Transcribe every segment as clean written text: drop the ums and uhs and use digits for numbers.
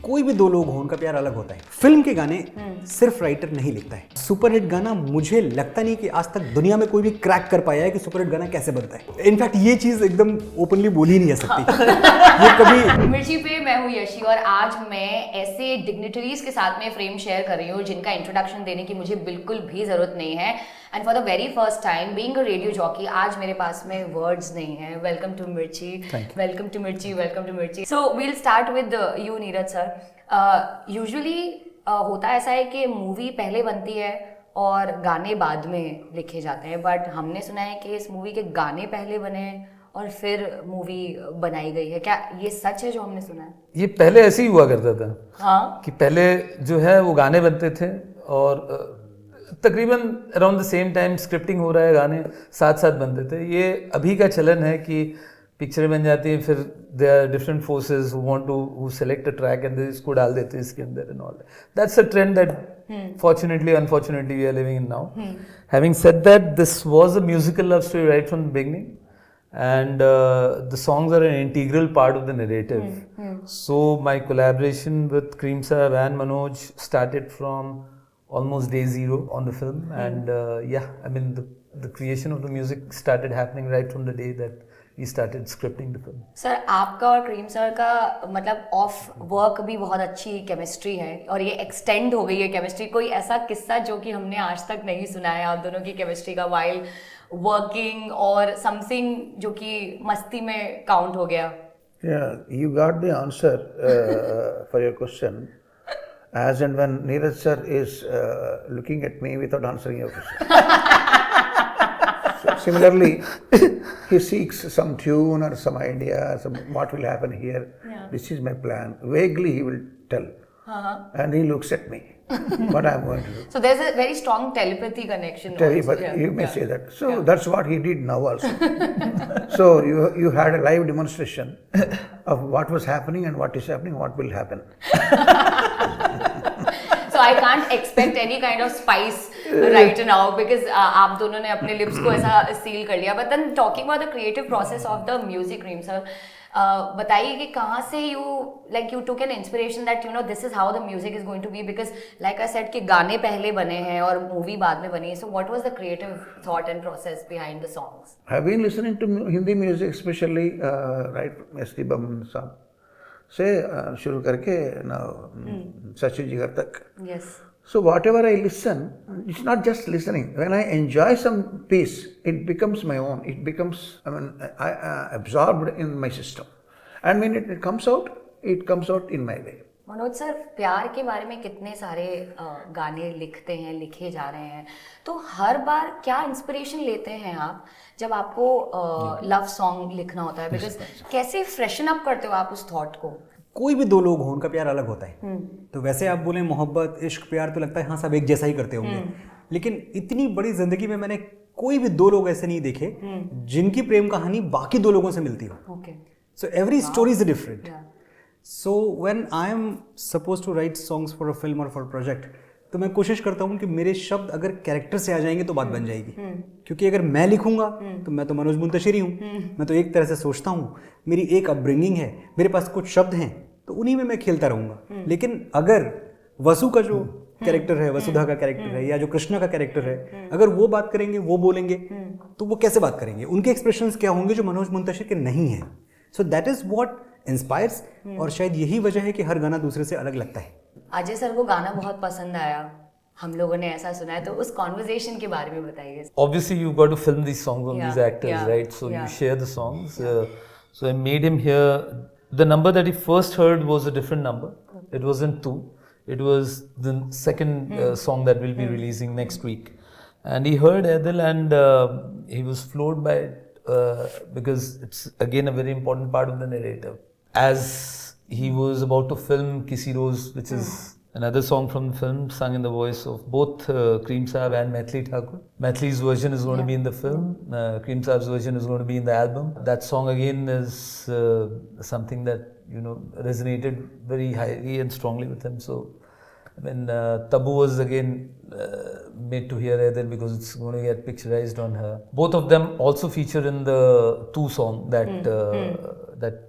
कोई भी दो लोग हों उनका प्यार अलग होता है। फिल्म के गाने सिर्फ राइटर नहीं लिखता है। सुपरहिट गाना मुझे लगता नहीं कि आज तक दुनिया में कोई भी क्रैक कर पाया है कि सुपरहिट गाना कैसे बनता है। इनफैक्ट ये चीज एकदम ओपनली बोली ही नहीं जा सकती। ये कभी मिर्ची पे मैं हूँ यशी और आज मैं ऐसे डिग्निटरीज के साथ में फ्रेम शेयर कर रही हूँ जिनका इंट्रोडक्शन देने की मुझे बिल्कुल भी जरूरत नहीं है। And for the very first time being a radio jockey आज मेरे पास में वर्ड्स नहीं है। Welcome to Mirchi, welcome to Mirchi, welcome to Mirchi. So we'll start with you Neeraj sir. Usually होता ऐसा है कि मूवी पहले बनती है और गाने बाद में लिखे जाते हैं, बट हमने सुना है कि इस मूवी के गाने पहले बने हैं और फिर मूवी बनाई गई है। क्या ये सच है जो हमने सुना है? ये पहले ऐसे ही हुआ करता था। हाँ, कि पहले जो है वो गाने बनते थे और तकरीबन around the same time scripting हो रहा है, गाने साथ साथ बनते थे। ये अभी का चलन है कि पिक्चरें बन जाती हैं, फिर they are different forces who want to who select a track and इसको डाल देते हैं इसके अंदर and all that's a trend that fortunately unfortunately we are living in now. Having said that, this was a musical love story right from the beginning, and the songs are an integral part of the narrative. So my collaboration with Cream Sahab and Manoj started from almost day zero on the film, and yeah, I mean the creation of the music started happening right from the day that we started scripting the film. Sir आपका और cream sir का मतलब of work भी बहुत अच्छी chemistry है और ये एक्सटेंड हो गई है केमिस्ट्री। कोई ऐसा किस्सा जो कि हमने आज तक नहीं सुना है आप दोनों की केमिस्ट्री का वाइल वर्किंग, और समथिंग जो कि मस्ती में काउंट हो गया? Yeah, you got the answer for your question as and when Neeraj sir is looking at me without answering your question. So, similarly, he seeks some tune or some idea, some what will happen here. Yeah. This is my plan. Vaguely he will tell, and he looks at me. What I'm going to do. So there's a very strong telepathy connection. But you may say that. So that's what he did now also. So you had a live demonstration of what was happening and what is happening, what will happen. So I can't expect any kind of spice right now because आप दोनों ने अपने lips को ऐसा seal कर लिया. But then talking about the creative process of the music, Reem sir, बताइए कि कहाँ से you took an inspiration that this is how the music is going to be, because like I said कि गाने पहले बने हैं और movie बाद में बनी है. So what was the creative thought and process behind the songs? I've been listening to Hindi music, especially right from S.T. Burman साहब से शुरू करके सचिन जिगर तक. Yes. So whatever I listen, it's not just listening. When I enjoy some piece, it becomes my own. It becomes, I absorbed in my system. And when it comes out in my way. Manoj sir, प्यार के बारे में कितने सारे गाने लिखते हैं, लिखे जा रहे हैं, तो हर बार क्या इंस्पिरेशन लेते हैं आप जब आपको लव सॉन्ग लिखना होता है? बिकॉज कैसे फ्रेशन अप करते हो आप उस थॉट को? कोई भी दो लोग हों उनका प्यार अलग होता है। तो वैसे आप बोले मोहब्बत, इश्क, प्यार, तो लगता है हाँ सब एक जैसा ही करते होंगे, लेकिन इतनी बड़ी जिंदगी में मैंने कोई भी दो लोग ऐसे नहीं देखे जिनकी प्रेम कहानी बाकी दो लोगों से मिलती हो। So every story is different. So when I am suppose to write songs for a film और फॉर प्रोजेक्ट, तो मैं कोशिश करता हूँ कि मेरे शब्द अगर कैरेक्टर से आ जाएंगे तो बात बन जाएगी। क्योंकि अगर मैं लिखूंगा तो मैं तो मनोज मुंतशिर ही हूँ, मैं तो एक तरह से सोचता हूँ, मेरी एक अपब्रिंगिंग है, मेरे पास कुछ शब्द हैं, तो उन्हीं में मैं खेलता रहूँगा। लेकिन अगर वसु का जो कैरेक्टर है, वसुधा का कैरेक्टर है, या जो कृष्णा का कैरेक्टर है, अगर वो बात करेंगे, वो बोलेंगे, तो वो कैसे बात करेंगे? उनके एक्सप्रेशंस क्या होंगे जो मनोज मुंतशिर के नहीं है? So that is what inspires, और शायद यही वजह है कि हर गाना दूसरे से अलग लगता है। अजय सर को गाना बहुत पसंद आया, हम लोगों ने ऐसा सुना है, तो उस कॉन्वर्सेशन के बारे में बताइए। Obviously you got to film these songs on these actors, right? So you share the songs. So I made him hear the number that he first heard was a different number. It wasn't 2. It was the second song that we'll be releasing next week. And he heard Edil and he was floored by it because it's again a very important part of the narrative. As he was about to film Kisi Rose, which is another song from the film, sung in the voice of both Cream Sahab and Maithili Thakur. Maithili's version is going to be in the film. Cream Sahab's version is going to be in the album. That song again is something that resonated very highly and strongly with him. So, I mean, Tabu was again made to hear Edil because it's going to get picturized on her. Both of them also feature in the 2 song that that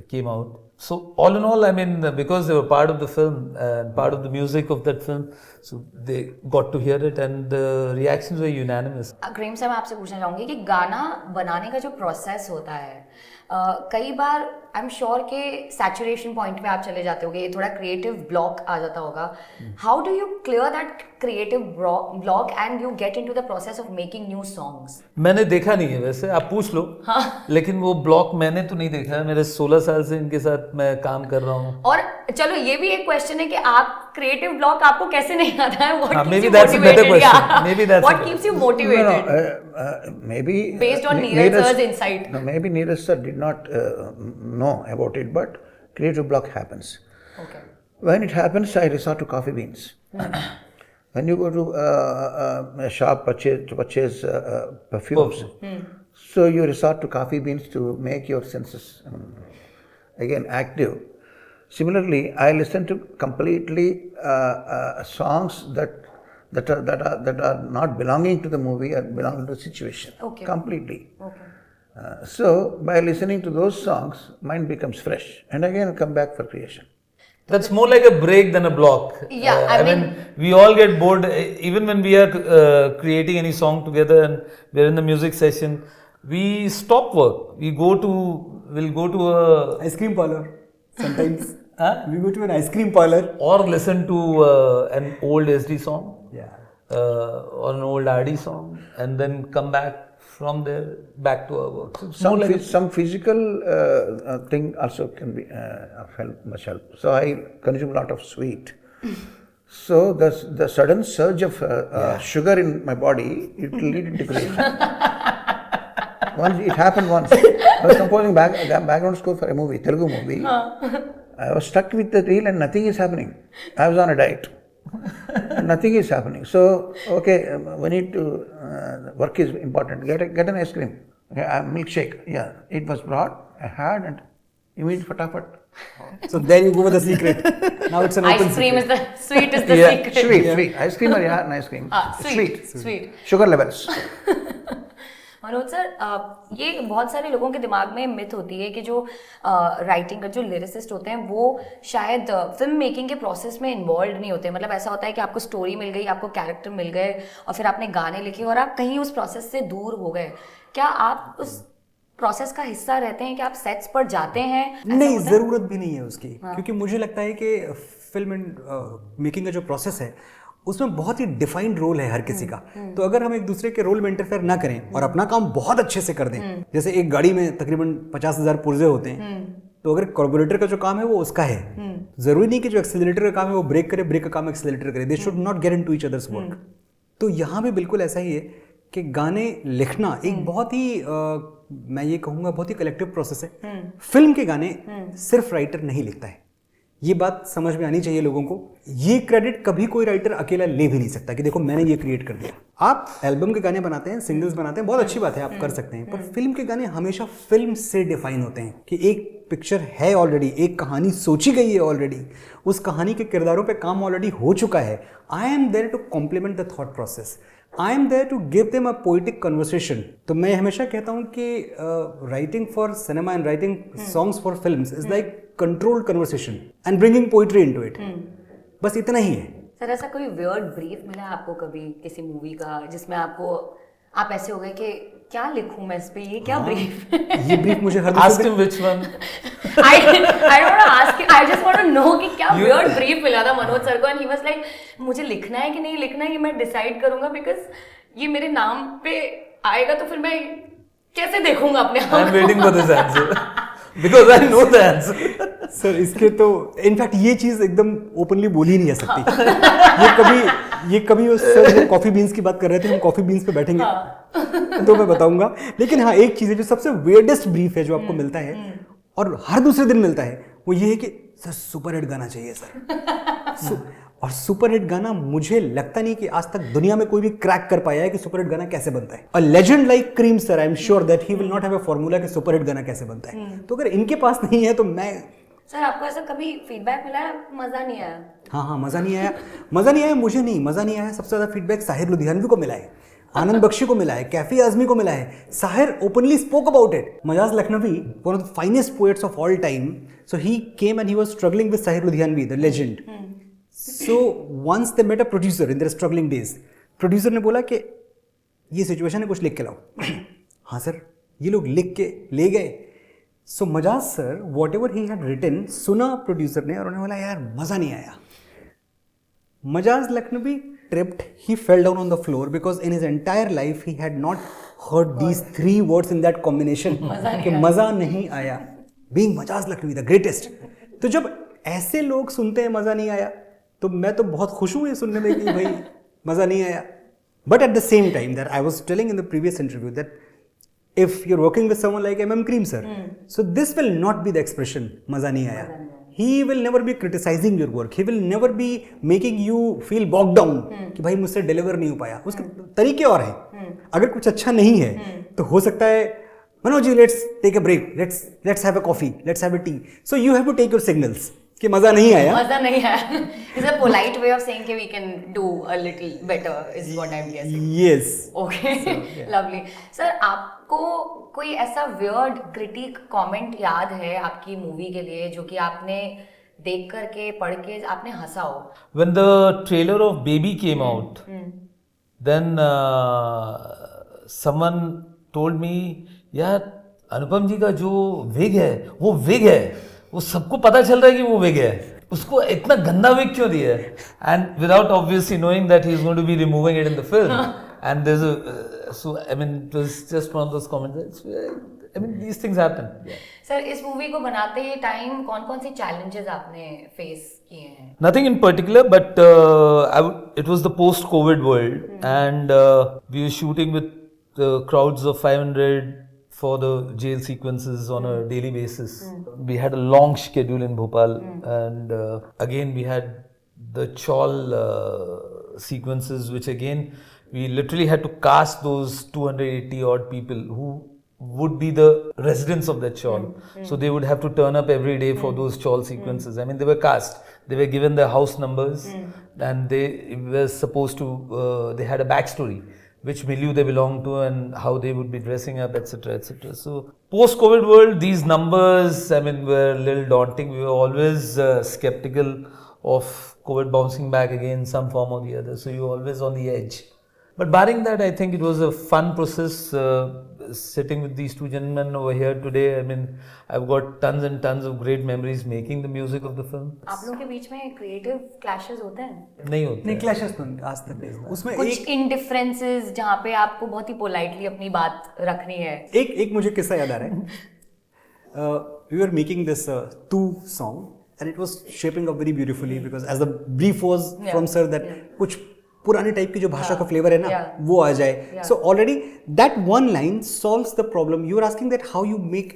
came out. So all in all, I mean, because they were part of the film and part of the music of that film, so they got to hear it, and the reactions were unanimous. Cream से मैं आपसे पूछना चाहूँगी कि गाना बनाने का जो प्रोसेस होता है, कई बार आई एम श्योर कि सैचुरेशन पॉइंट पे आप चले जाते होगे, थोड़ा क्रिएटिव ब्लॉक आ जाता होगा. How do you clear that creative block and you get into the process of making new songs? मैंने देखा नहीं है वैसे, आप पूछ लो. हाँ. लेकिन वो ब्लॉक मैंने तो नहीं देखा है. मेरे 16 साल से इनके साथ मैं काम कर रहा हूँ. और चलो ये भी एक क्वेश्चन है कि आप क्रिएटिव ब्लॉक आपको कैसे नहीं आता है? Maybe that's a better question. Maybe that's what keeps you motivated? Maybe based on Neeraj sir's insight. No, maybe Neeraj sir did not know about it, but creative block happens. Okay. When it happens, I resort to coffee beans. When you go to a shop to purchase perfumes, so you resort to coffee beans to make your senses again active. Similarly, I listen to completely songs that are not belonging to the movie or belonging to the situation. Okay. Completely. Okay. So by listening to those songs, mind becomes fresh, and again come back for creation. That's more like a break than a block. Yeah, I mean, we all get bored, even when we are creating any song together and we're in the music session. We stop work. We'll go to a ice cream parlor. Sometimes we go to an ice cream parlor or listen to an old SD song. Yeah. Or an old RD song, and then come back from there back to our work. So some physical thing also can be much help. So I consume a lot of sweet. So the sudden surge of sugar in my body, it will lead into creation. It happened once. I was composing background score for a movie, Telugu movie. I was stuck with the reel and nothing is happening. I was on a diet. Nothing is happening. So, okay, we need to, work is important. Get an ice cream. Okay, milkshake. Yeah, it was brought. I had and immediately fatapat. So there you go with the secret. Now it's an open ice cream secret. is the sweet is the secret. Sweet. Ice cream or yeah, ice cream. Sweet. Sugar levels. Manoj sir, ये बहुत सारे लोगों के दिमाग में myth होती है कि जो राइटिंग का जो लिरिसिस्ट होते हैं वो शायद फिल्म मेकिंग के प्रोसेस में इन्वॉल्व नहीं होते. मतलब ऐसा होता है कि आपको स्टोरी मिल गई, आपको कैरेक्टर मिल गए और फिर आपने गाने लिखे और आप कहीं उस प्रोसेस से दूर हो गए. क्या आप उस प्रोसेस का हिस्सा रहते हैं कि आप सेट्स पर जाते हैं? नहीं, ज़रूरत भी नहीं है उसकी. क्योंकि मुझे लगता है कि फिल्म मेकिंग का जो प्रोसेस है उसमें बहुत ही डिफाइंड रोल है हर किसी का. तो अगर हम एक दूसरे के रोल में इंटरफेयर ना करें और अपना काम बहुत अच्छे से कर दें, जैसे एक गाड़ी में तकरीबन 50,000 पुर्जे होते हैं, तो अगर कार्बोरेटर का जो काम है वो उसका है, जरूरी नहीं कि जो एक्सीलरेटर का काम है वो ब्रेक करे, ब्रेक का काम एक्सीलरेटर करे. They should not get into each others work. तो यहाँ भी बिल्कुल ऐसा ही है कि गाने लिखना एक बहुत ही मैं ये कहूँगा बहुत ही कलेक्टिव प्रोसेस है. फिल्म के गाने सिर्फ राइटर नहीं लिखता है, ये बात समझ में आनी चाहिए लोगों को. ये क्रेडिट कभी कोई राइटर अकेला ले भी नहीं सकता कि देखो मैंने ये क्रिएट कर दिया. आप एल्बम के गाने बनाते हैं, सिंगल्स बनाते हैं, बहुत अच्छी बात है, आप कर सकते हैं, पर फिल्म के गाने हमेशा फिल्म से डिफाइन होते हैं कि एक पिक्चर है ऑलरेडी, एक कहानी सोची गई है ऑलरेडी, उस कहानी के किरदारों पे काम ऑलरेडी हो चुका है. I am there to complement the thought process. I am there to give them a poetic conversation. तो मैं हमेशा कहता हूँ कि writing for cinema and writing songs for films is like controlled conversation and bringing poetry into it. बस इतना ही है. Sir, ऐसा कोई वियर्ड ब्रीफ मिला आपको कभी किसी मूवी का जिसमें आप ऐसे हो गए कि क्या लिखूं मैं इस पे, ये क्या ब्रीफ? ये ब्रीफ मुझे हर Ask him which one. I don't want to ask him. I just want to know कि क्या weird brief मिला था मनोज सर को and he was like मुझे लिखना है कि नहीं लिखना है ये मैं डिसाइड करूंगा because ये मेरे नाम पे आएगा तो फिर मैं कैसे देखूंगा अपने आप को? I'm waiting for this answer because I know the answer. Sir इसके तो इनफैक्ट ये चीज़ एकदम ओपनली बोली ही नहीं जा सकती. ये कभी उस सर कॉफ़ी बीन्स की बात कर रहे थे, हम कॉफ़ी बीन्स पे बैठेंगे तो मैं बताऊंगा. लेकिन हाँ, एक चीज़ है जो सबसे वेयर्डेस्ट ब्रीफ है जो आपको मिलता है और हर दूसरे दिन मिलता है, वो ये है कि सर सुपर हिट गाना चाहिए सर. और सुपर हिट गाना मुझे लगता नहीं कि आज तक दुनिया में कोई भी क्रैक कर पाया है कि सुपर हिट गाना कैसे बनता है. A legend like cream sir, I am sure that he will not have a formula कि सुपर हिट गाना कैसे बनता है. तो अगर इनके पास नहीं है तो मैं. सर, आपको ऐसा कभी फीडबैक मिला है मजा नहीं आया? हाँ, मज़ा नहीं आया मुझे नहीं, मज़ा नहीं आया. सबसे ज़्यादा फीडबैक साहिर लुधियानवी को मिला है. आनंद बख्शी को मिला है, कैफी आजमी को मिला है, Sahir openly spoke about it. Majaz Lucknowi, one of the finest poets of all time, so he came and he was struggling with Sahir Ludhianvi, the legend. So once they met a producer in their struggling days, producer ने बोला कि ये situation है, कुछ लिख के लाओ. हाँ सर, ये लोग लिख के ले गए. So Majaz sir whatever he had written सुना प्रोड्यूसर ने और उन्होंने बोला यार मज़ा नहीं आया. Majaz Lucknowi tripped, he fell down on the floor because in his entire life he had not heard these three words in that combination कि मज़ा नहीं आया. Being Majaz Lucknowi the greatest. तो जब ऐसे लोग सुनते हैं मज़ा नहीं आया तो मैं तो बहुत खुश हूँ ये सुनने में कि भाई मज़ा नहीं आया. But at the same time that I was telling in the previous interview that if you're working with someone like M.M. Cream sir, so this will not be the expression मज़ा नहीं आया. He will never be criticizing your work. He will never be making you feel bogged down कि भाई मुझसे deliver नहीं हो पाया. उसके तरीके और हैं. अगर कुछ अच्छा नहीं है तो हो सकता है Manoj ji let's take a break, let's have a coffee, let's have a tea. So you have to take your signals कि मजा नहीं आया. मजा नहीं आया. It's a polite way of saying कि we can do a little better is what I'm guessing. Yes. Okay. Lovely. Sir, आपको कोई ऐसा weird critic comment याद है आपकी मूवी के लिए जो कि आपने देख करके पढ़ के आपने हंसा हो? When the trailer of Baby came out, then someone told me, यार अनुपम जी का जो विग है वो विग है, वो सबको पता चल रहा है कि वो विग है, उसको इतना गंदा विग क्यों दिया है? And without obviously knowing that he is going to be removing it in the film. And there's a, so I mean it was just one of those comments. I mean these things happen. Sir इस movie को बनाते time कौन-कौन सी challenges आपने face किए हैं? Nothing in particular, but it was the post-COVID world, and we were shooting with crowds of 500 for the jail sequences on a daily basis. We had a long schedule in Bhopal, and again we had the chawl sequences, which again we literally had to cast those 280 odd people who would be the residents of that chawl. So they would have to turn up every day for those chawl sequences. I mean, they were cast. They were given their house numbers, and they were supposed to. They had a backstory, which milieu they belong to, and how they would be dressing up, etc., etc. So post-COVID world, these numbers, I mean, were a little daunting. We were always skeptical of COVID bouncing back again in some form or the other. So you were always on the edge. But barring that, I think it was a fun process sitting with these two gentlemen over here today. I mean, I've got tons and tons of great memories making the music of the film. आप लोगों के बीच में creative clashes होते हैं? नहीं होते. नहीं, clashes तो आज तक नहीं. उसमें कुछ indifferences जहाँ पे आपको बहुत ही politely अपनी बात रखनी है. एक मुझे किस्सा याद आ रहा है. We were making this two song and it was shaping up very beautifully because as the brief was from sir that कुछ पुराने टाइप की जो भाषा का फ्लेवर है ना वो आ जाए. So already that one line solves the problem. You are asking that how you make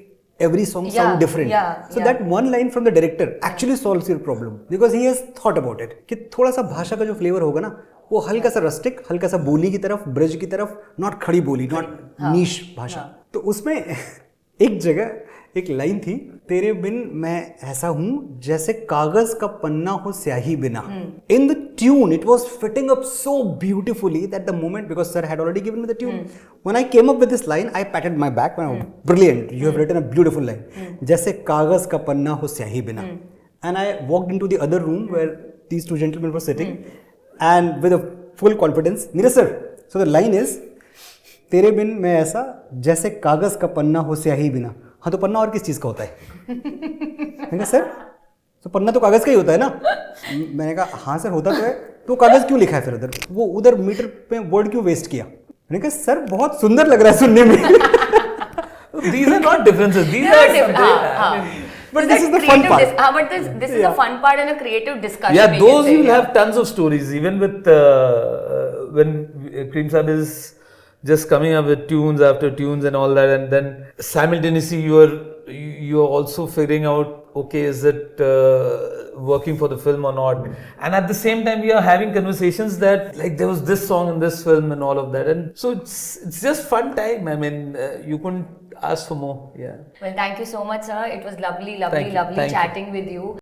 every song sound different. So that one line from the director actually solves your problem because he has thought about it कि थोड़ा सा भाषा का जो flavour होगा ना वो हल्का सा रस्टिक, हल्का सा बोली की तरफ, ब्रज की तरफ, नॉट खड़ी बोली, नॉट नीश भाषा. तो उसमें एक जगह एक लाइन थी, तेरे बिन मैं ऐसा हूं जैसे कागज का पन्ना हो स्याही बिना. In the tune it was fitting up so beautifully that the moment, because sir had already given me the tune, when I came up with this line I patted my back, brilliant, you have written a beautiful line, जैसे कागज का पन्ना हो स्याही बिना. And I walked into the other room where these two gentleman were sitting and with a full confidence, Neeraj sir, so the line is तेरे बिन मैं ऐसा जैसे कागज का पन्ना हो स्याही बिना. हाँ तो पन्ना और किस चीज़ का होता है? मैंने कहा सर तो पन्ना तो कागज़ का ही होता है ना. मैंने कहा हाँ सर होता तो है, तो कागज़ क्यों लिखा है फिर उधर, वो उधर मीटर पे वर्ड क्यों वेस्ट किया? मैंने कहा सर बहुत सुंदर लग रहा है सुनने में. These are not differences. These are different. But this is the fun part. But this is a fun part and a creative discussion. Yeah, those you will have tons of stories. Even with when Cream Sahib is just coming up with tunes after tunes and all that, and then simultaneously you are also figuring out, okay, is it working for the film or not? And at the same time we are having conversations that like there was this song in this film and all of that, and so it's just fun time. I mean, you couldn't ask for more. Yeah. Well, thank you so much, sir. It was lovely Thank you. chatting with you.